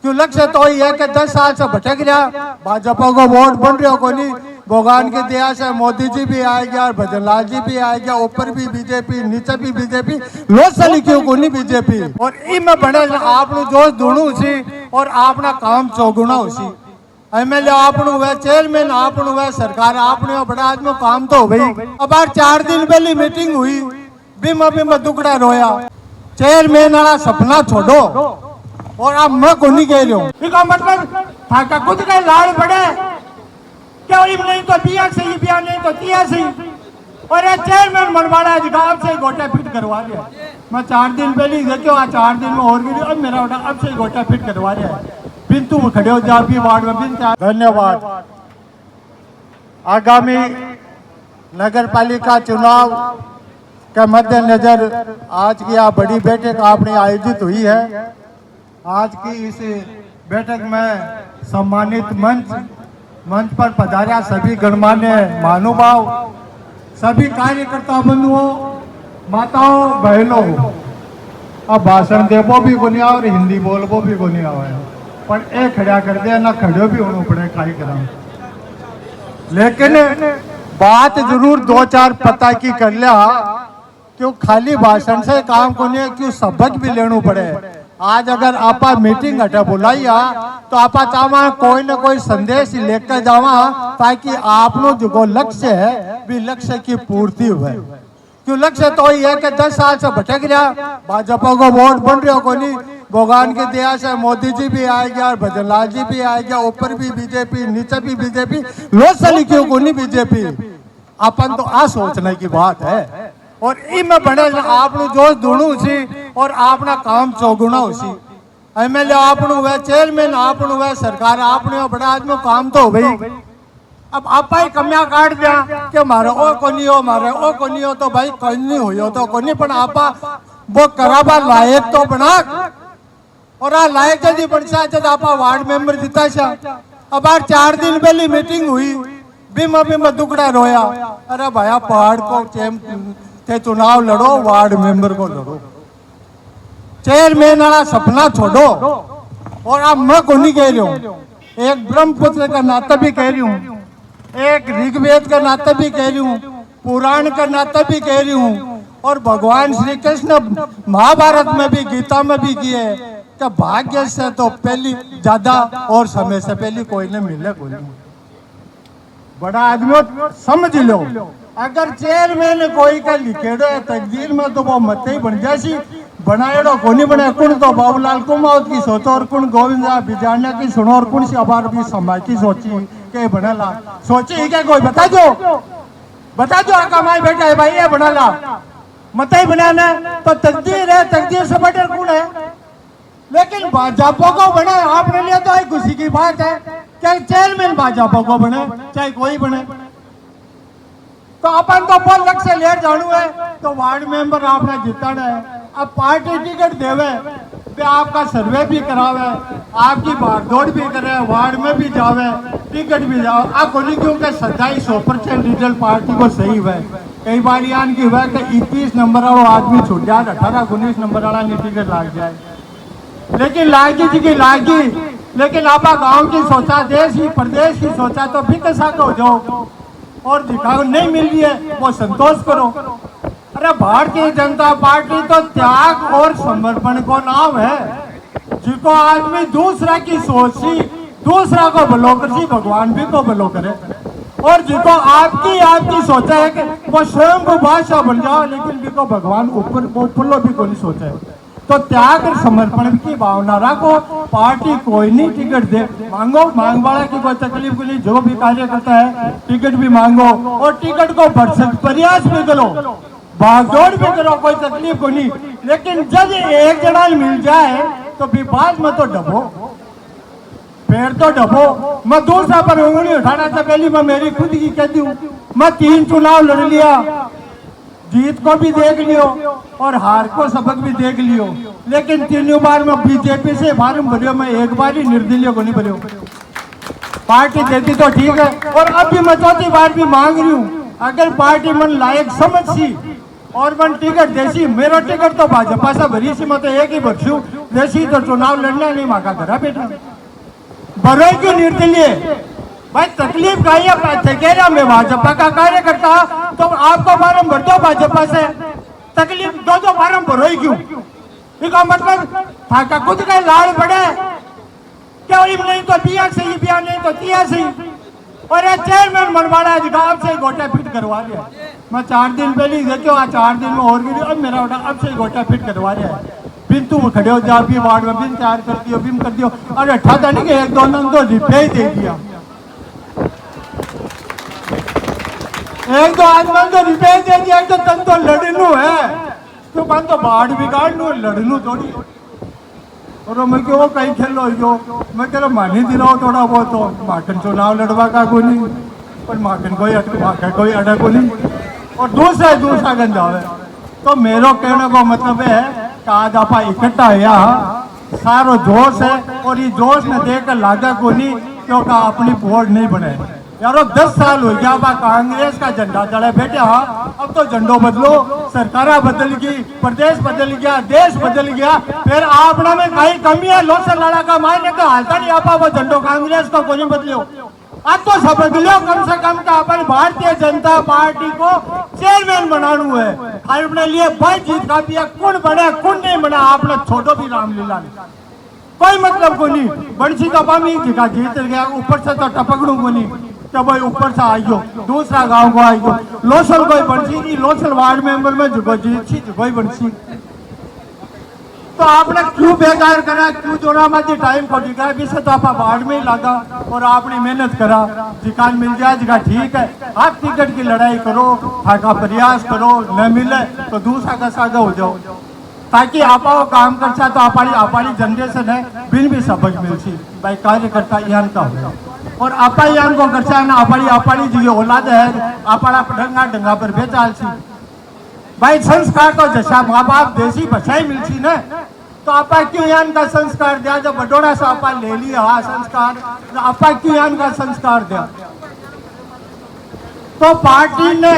क्यों लक्ष्य तो ही है कि 10 साल से भटक रहा, भाजपा को वोट बन रहा को नहीं। भगवान की दया से मोदी जी भी आ गया और भजनलाल जी भी आ गया, ऊपर भी बीजेपी नीचे भी बीजेपी, लोग क्यों को नहीं बीजेपी। और इनमें बने आप जोश ढूंढू सी और आपना काम चौगुना उसी। एमएलए आपनु हुए, चेयरमैन आपनु हुए, सरकार आपने हो, बड़ा आदमी काम तो हो गई। अब 4 दिन पहली मीटिंग हुई, बिमा दुकड़ा रोया। चेयरमैन वाला सपना छोड़ो और अब मैं को नहीं कह रहा हूँ, मतलब थाका खुद का लाड़ पड़े क्या नहीं तो दिया सही, बिया नहीं तो दिया सही। और ये चेयरमैन बनवाना गांव से गोटा फिट करवा दिया। मैं 4 दिन पहले देखो, 4 दिन में और भी अब मेरा अब से गोटा फिट करवा दिया है। बिंतु खड़े हो जा भी वार्ड में बिन। धन्यवाद। आगामी नगर पालिका चुनाव के मद्देनजर आज की यह बड़ी बैठक आपने आयोजित हुई है। आज की इस बैठक में सम्मानित मंच पर पधारा सभी गणमान्य महानुभाव, सभी कार्यकर्ता बंधुओं, माताओं, बहनों। अब भाषण देवो भी को नहीं और हिंदी बोलबो भी को नहीं आवे, पर ए खड़ा कर दे ना खड़ो भी होना पड़े काई करा। लेकिन बात जरूर 2-4 पता की कर लिया, क्यों खाली भाषण से काम को नहीं, क्यों सबक भी लेना पड़े। आज अगर आपा मीटिंग हटा बुलाइया तो आपा चाहवा कोई ना कोई संदेश लेकर जावा, ताकि आपनो जो लक्ष्य है भी लक्ष्य की पूर्ति हुए। क्यों लक्ष्य तो ही है कि 10 साल से भटक रहा, भाजपा को वोट बन रहा को नहीं। भगवान की दया से मोदी जी भी आ गया और भजनलाल जी भी आ गया, ऊपर भी बीजेपी नीचे भी बीजेपी, लोग क्यों को नहीं बीजेपी। अपन तो आ सोचने की बात है। और इनमें बने आप जोश ढूंढू सी और आपना काम चौगुना उसी। एमएलए आपनु हुए, चेयरमैन आपनु हुए, सरकार आपने हो, बड़ा आदमी काम तो हो गई। अब आप ही कमियां काट दिया कि मारे ओ को नहीं हो, मारे ओ को नहीं हो, तो भाई कोई नहीं हुई तो को नहीं, पर आपा वो कराबा लायक तो बना। और आ लायक जल्दी बनसा जब आपा वार्ड मेंबर जीता सा। अब 4 दिन पहली मीटिंग हुई, बिमा दुकड़ा रोया। अरे भाया पहाड़ को चुनाव लड़ो, वार्ड मेंबर को लड़ो, चेयरमैन वाला सपना छोड़ो। और अब मैं को नहीं कह रही हूँ, एक ब्रह्मपुत्र का नाता भी कह रही हूँ, एक ऋग्वेद का नाता भी कह रही हूँ, पुराण का नाता भी कह रही हूँ। और भगवान श्री कृष्ण महाभारत में भी, गीता में भी किए कि भाग्य से तो पहली ज्यादा और समय से पहले कोई न मिले कोई नहीं। बड़ा आदमी समझ लो, अगर चेयरमैन कोई का लिखेड़ो है तकदीर में तो वो मत ही बन जासी। बनाएड़ो को नहीं बने, कुण तो बाबूलाल कुमावत की सोचो और कुण गोविंद बिजानिया की सुनो और कुण सी अबार भी समाज की सोची के बनेला सोची क्या कोई बता दो आका माई बैठा है भाई ये बनेला मत ही बनाना तो तकदीर है, तकदीर से बड़े कुण है। लेकिन भाजपा को बने आपने लिए तो एक खुशी की बात है, क्या चेयरमैन भाजपा को बने चाहे कोई बने, तो अपन तो बहुत लक्ष्य ले जानू है तो वार्ड मेंबर आपने जिताना है। अब पार्टी टिकट देवे तो आपका सर्वे भी करावे, आपकी भागदौड़ भी करे, वार्ड में भी जावे, टिकट भी जाओ। आप बोली क्योंकि 100% रिजल्ट पार्टी को सही हुआ। कई बार यान की हुआ कि 21 नंबर वाला आदमी छूट जाए, 18-19 नंबर वाला नहीं टिकट लाग जाए। लेकिन लागी लेकिन आप गाँव की सोचा, देश की प्रदेश की सोचा तो भी कैसा हो जाओ और दिखाओ नहीं मिल रही है वो संतोष करो। अरे भारतीय जनता पार्टी तो त्याग और समर्पण को नाम है, जिसको आदमी दूसरा की सोची, दूसरा को भलो कर, भगवान भी को भलो करे। और जिसको आपकी सोचा है कि वो स्वयं को बादशाह बन जाओ, लेकिन भी को भगवान ऊपर भी को नहीं सोचा है। तो त्याग और समर्पण की भावना रखो। पार्टी कोई नहीं टिकट दे, मांगो, मांग वाला की कोई तकलीफ के लिए जो भी कार्य करता है टिकट भी मांगो और टिकट को भरसक प्रयास भी करो, भागदौड़ भी करो, कोई तकलीफ को नहीं। लेकिन जब एक जना मिल जाए तो विवाद में तो डबो, फिर तो डबो। मैं दूसरा पर उंगली उठाना से पहले मैं मेरी खुद की कहती हूँ, मैं 3 चुनाव लड़ लिया, जीत को भी देख लियो और हार को सबक भी देख लियो, लेकिन 3 बार मैं बीजेपी से फार्म भरियो, मैं एक बार ही निर्दलीय को नहीं भरियो। पार्टी देती तो ठीक है, और अब भी मैं 4थी बार भी मांग रही हूँ, अगर पार्टी मन लायक समझ सी और मन टिकट देसी, मेरा टिकट तो भाजपा से भरी सी, मैं तो एक ही भरसू वैसी तो चुनाव लड़ना नहीं मांगा घरा बेटा बरोई क्यों निर्दलीय भाई तकलीफ का ये कह रहा मैं भाजपा का कार्यकर्ता तो आपको फार्म भर दो भाजपा से तकलीफ दो फार्म भरोई क्यों इसका मतलब थाका खुद का लाड़ पड़े क्या नहीं तो दिया सही बिया नहीं तो दिया सही और ये चेयरमैन बनवाना है गांव से गोटा फिट करवा दिया मैं 4 दिन पहले ही देखो 4 दिन में और भी अब मेरा बेटा अब से गोटा फिट करवा रहा है बिन तुम खड़े हो जा भी वार्ड में बिन तैयार कर दियो बिन कर दियो अरे अट्ठा नहीं कि एक दो ने तो रिप्लाई दे दिया एक दो आदमी तो रिप्लाई दे दिया तो तन तो लड़नू है तो मन तो बाढ़ बिगाड़नू लड़नू थोड़ी और मैं क्यों कहीं खेलो यो मैं कह रहा मानी दिलाओ थोड़ा बहुत तो माखन चुनाव लड़वा का कोई नहीं पर माखन कोई अड़ा को नहीं और दूसरा गंजावे तो मेरा कहने को मतलब है कि आज आप इकट्ठा हुआ सारो जोश है और ये जोश में देखकर लागा को नहीं क्योंकि अपनी वोट नहीं बने यारो 10 साल हो गया बा कांग्रेस का झंडा चढ़े बैठे हाँ अब तो झंडो बदलो सरकार बदल गई प्रदेश बदल गया देश बदल गया फिर आपना में कहीं कमी है लोसर लड़ा का मायने का हालता नहीं आपा वो झंडो कांग्रेस को कोई बदलो अब तो सब बदलो कम से कम का अपन भारतीय जनता पार्टी को चेयरमैन बनाना है अपने लिए भाई जीत का पिया कौन बने कौन नहीं बना आपने छोटो भी रामलीला कोई मतलब को नहीं बंशी तो पामी जीत गया ऊपर से तो टपकड़ू को नहीं तो भाई ऊपर से आइयो दूसरा गांव को आइयो लोसल कोई बंसी नहीं लोसल वार्ड मेंबर में जुगो जीत कोई बंसी तो आपने क्यों बेकार करा क्यों जोड़ा मत टाइम को दिखा से तो आप वार्ड में ही लगा और आपने मेहनत करा जिकान मिल जाए जिका ठीक है आप टिकट की लड़ाई करो का प्रयास करो न मिले तो दूसरा का सागा हो जाओ ताकि आप काम करता तो आपारी जनरेशन है बिन भी सबक मिलती भाई कार्यकर्ता यान का हो और आपा यान को करता ना आपारी जो औलाद है आपाड़ा ढंगा पर बेचाल सी भाई संस्कार तो जैसा माँ बाप देसी बचाई मिलती ना तो आपा क्यों यान का संस्कार दिया जब बडोड़ा से आपा ले लिया हाँ संस्कार तो आपा क्यों यान का संस्कार दिया तो पार्टी ने